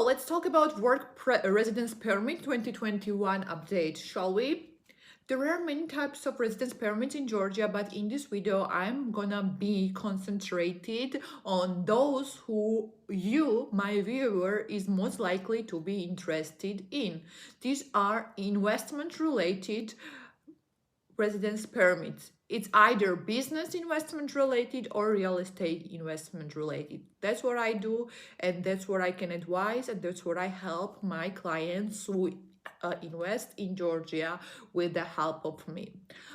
So let's talk about residence permit 2021 update, shall we? There are many types of residence permits in Georgia, but in this video, I'm gonna be concentrated on those who you, my viewer, is most likely to be interested in. These are investment related residence permits. It's either business investment related or real estate investment related. That's what I do, and that's what I can advise, and that's what I help my clients who invest in Georgia with the help of me.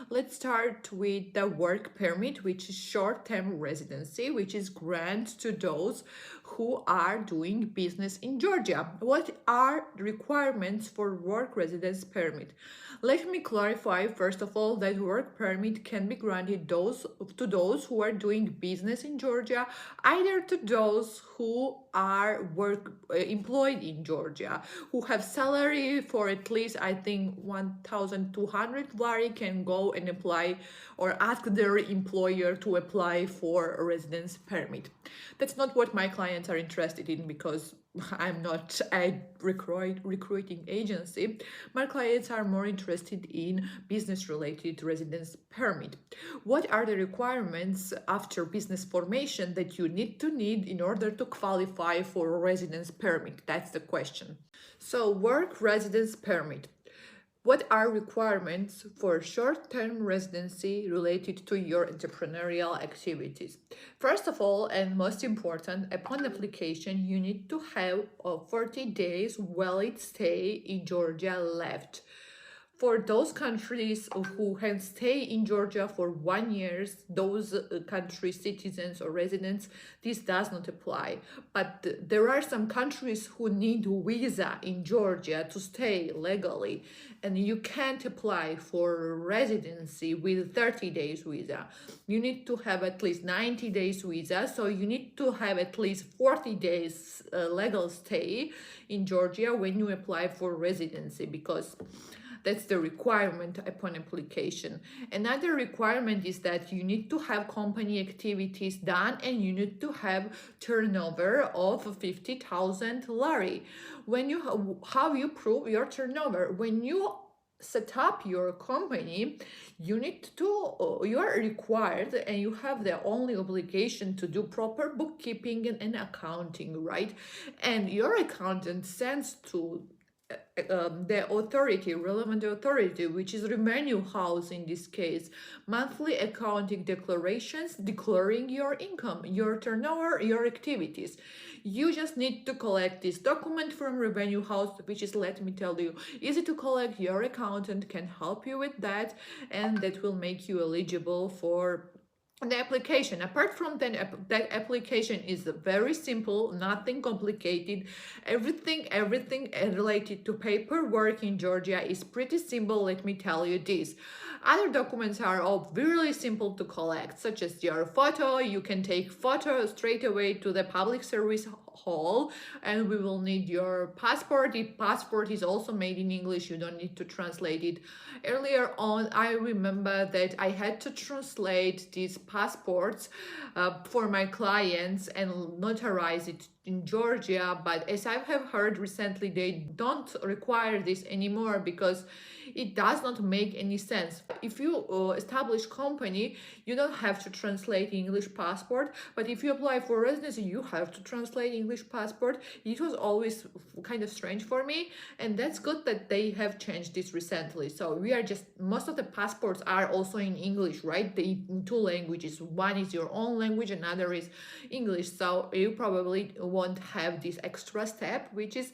Let's start with the work permit, which is short-term residency, which is granted to those who are doing business in Georgia. What are the requirements for work residence permit? Let me clarify first of all that work permit can be granted to those who are doing business in Georgia, either to those who are employed in Georgia, who have salary for at least I think 1,200 lari can go and apply or ask their employer to apply for a residence permit. That's not what my clients are interested in because I'm not a recruiting agency. My clients are more interested in business-related residence permit. What are the requirements after business formation that you need in order to qualify for a residence permit? That's the question. So, work residence permit. What are requirements for short-term residency related to your entrepreneurial activities? First of all, and most important, upon application, you need to have a 40 days valid stay in Georgia left. For those countries who can stay in Georgia for 1 year, those country citizens or residents, this does not apply. But there are some countries who need visa in Georgia to stay legally, and you can't apply for residency with 30 days visa. You need to have at least 90 days visa, so you need to have at least 40 days legal stay in Georgia when you apply for residency, because that's the requirement upon application. Another requirement is that you need to have company activities done and you need to have turnover of 50,000 lari. How you prove your turnover? When you set up your company, you are required and you have the only obligation to do proper bookkeeping and accounting, right? And your accountant sends to the relevant authority, which is revenue house in this case, monthly accounting declarations declaring your income, your turnover, your activities. You just need to collect this document from revenue house, which is, let me tell you, easy to collect. Your accountant can help you with that, and that will make you eligible for the application. Apart from that application is very simple, nothing complicated. Everything related to paperwork in Georgia is pretty simple, let me tell you this. Other documents are all really simple to collect, such as your photo. You can take photo straight away to the public service hall, and we will need your passport. The passport is also made in English, you don't need to translate it. Earlier on, I remember that I had to translate these passports for my clients and notarize it in Georgia, but as I have heard recently, they don't require this anymore because it does not make any sense. If you establish company, you don't have to translate English passport, but if you apply for residency, you have to translate English passport. It was always kind of strange for me, and that's good that they have changed this recently. So most of the passports are also in English, right? In two languages. One is your own language, another is English. So you probably won't have this extra step, which is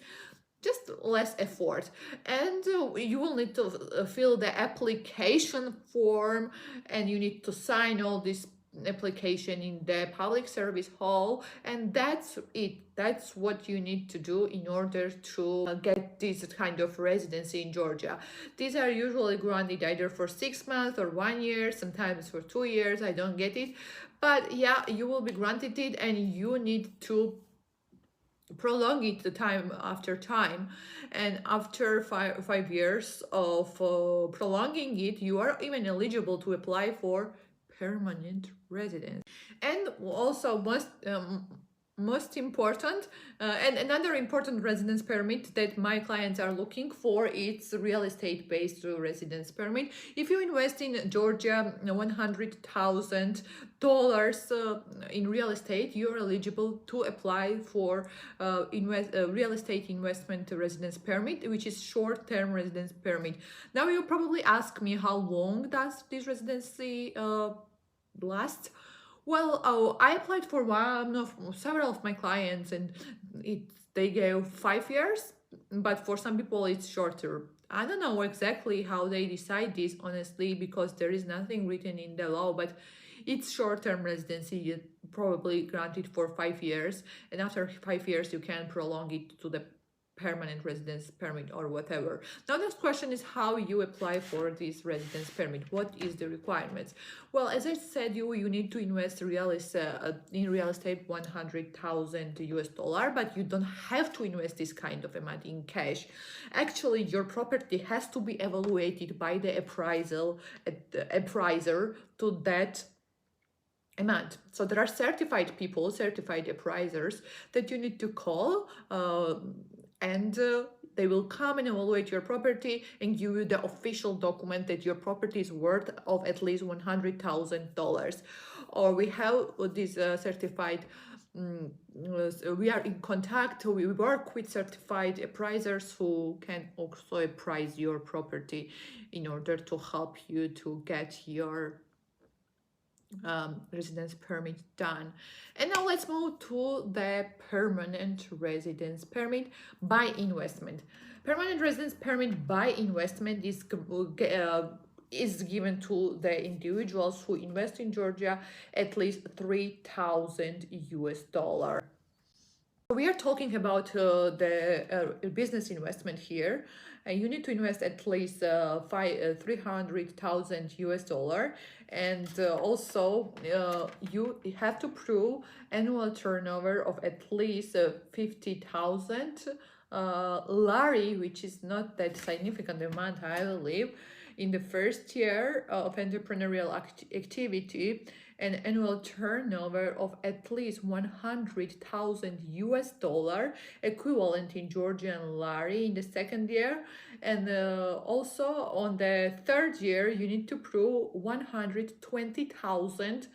just less effort. And you will need to fill the application form, and you need to sign all this application in the public service hall, and that's it. That's what you need to do in order to get this kind of residency in Georgia. These are usually granted either for 6 months or 1 year, sometimes for 2 years. I don't get it, but yeah, you will be granted it, and you need to prolong it the time after time, and after five years of prolonging it, you are even eligible to apply for permanent residence. And also most important and another important residence permit that my clients are looking for, it's real estate based residence permit. If you invest in Georgia $100,000 in real estate, you're eligible to apply for real estate investment residence permit, which is short-term residence permit. Now you probably ask me, how long does this residency last? Well, I applied for one of several of my clients, and they gave 5 years, but for some people it's shorter. I don't know exactly how they decide this, honestly, because there is nothing written in the law, but it's short-term residency. You probably granted for 5 years, and after 5 years you can prolong it to the permanent residence permit or whatever. Now the question is how you apply for this residence permit. What is the requirements? Well, as I said, you need to invest in real estate $100,000, but you don't have to invest this kind of amount in cash. Actually, your property has to be evaluated by the appraiser to that amount. So there are certified appraisers that you need to call, and they will come and evaluate your property and give you the official document that your property is worth of at least $100,000. Or we have this certified. We are in contact. We work with certified appraisers who can also appraise your property in order to help you to get your residence permit done. And now let's move to the permanent residence permit by investment. Permanent residence permit by investment is given to the individuals who invest in Georgia at least $3,000. We are talking about the business investment here. You need to invest at least $300,000, and also you have to prove annual turnover of at least 50,000 lari, which is not that significant amount, I believe, in the first year of entrepreneurial activity, an annual turnover of at least 100,000 US dollar, equivalent in Georgian lari, in the second year. And also on the third year, you need to prove 120,000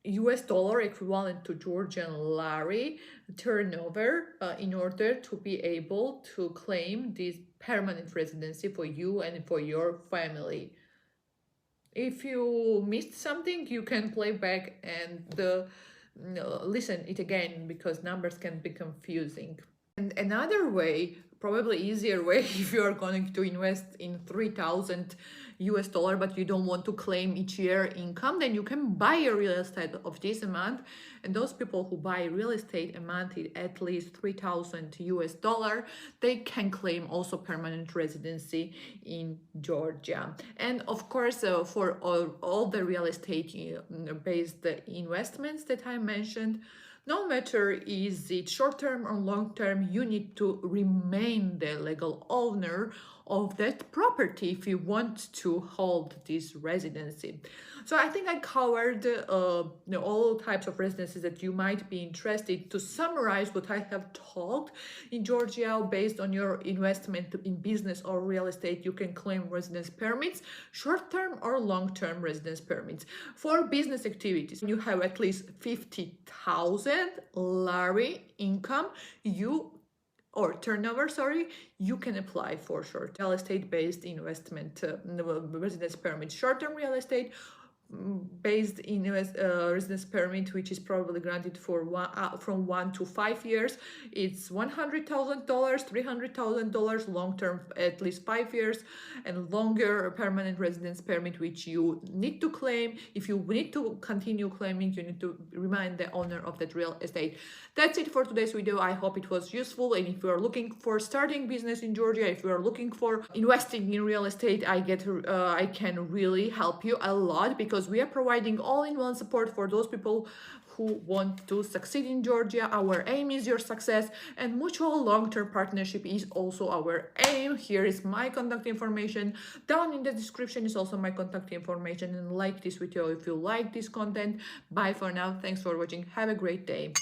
US dollar, equivalent to Georgian lari, turnover in order to be able to claim this permanent residency for you and for your family. If you missed something, you can play back and listen it again, because numbers can be confusing. And another way, probably easier way, if you are going to invest in 3,000 US dollar, but you don't want to claim each year income, then you can buy a real estate of this amount. And those people who buy real estate amounted at least 3,000 US dollar, they can claim also permanent residency in Georgia. And of course, for all the real estate based investments that I mentioned, no matter is it short-term or long-term, you need to remain the legal owner of that property if you want to hold this residency. So I think I covered all types of residencies that you might be interested. To summarize what I have talked, in Georgia, based on your investment in business or real estate, you can claim residence permits, short-term or long-term residence permits. For business activities, you have at least 50,000 lari income, turnover, you can apply for short real estate based investment residence permit. Short-term real estate based in residence permit, which is probably granted for from 1 to 5 years, it's $100,000, $300,000, long-term at least 5 years, and longer permanent residence permit, which you need to claim. If you need to continue claiming, you need to remind the owner of that real estate. That's it for today's video. I hope it was useful, and if you are looking for starting business in Georgia, if you are looking for investing in real estate, I can really help you a lot, because because we are providing all-in-one support for those people who want to succeed in Georgia. Our aim is your success, and mutual long-term partnership is also our aim. Here is my contact information. Down in the description is also my contact information, and like this video if you like this content. Bye for now. Thanks for watching. Have a great day.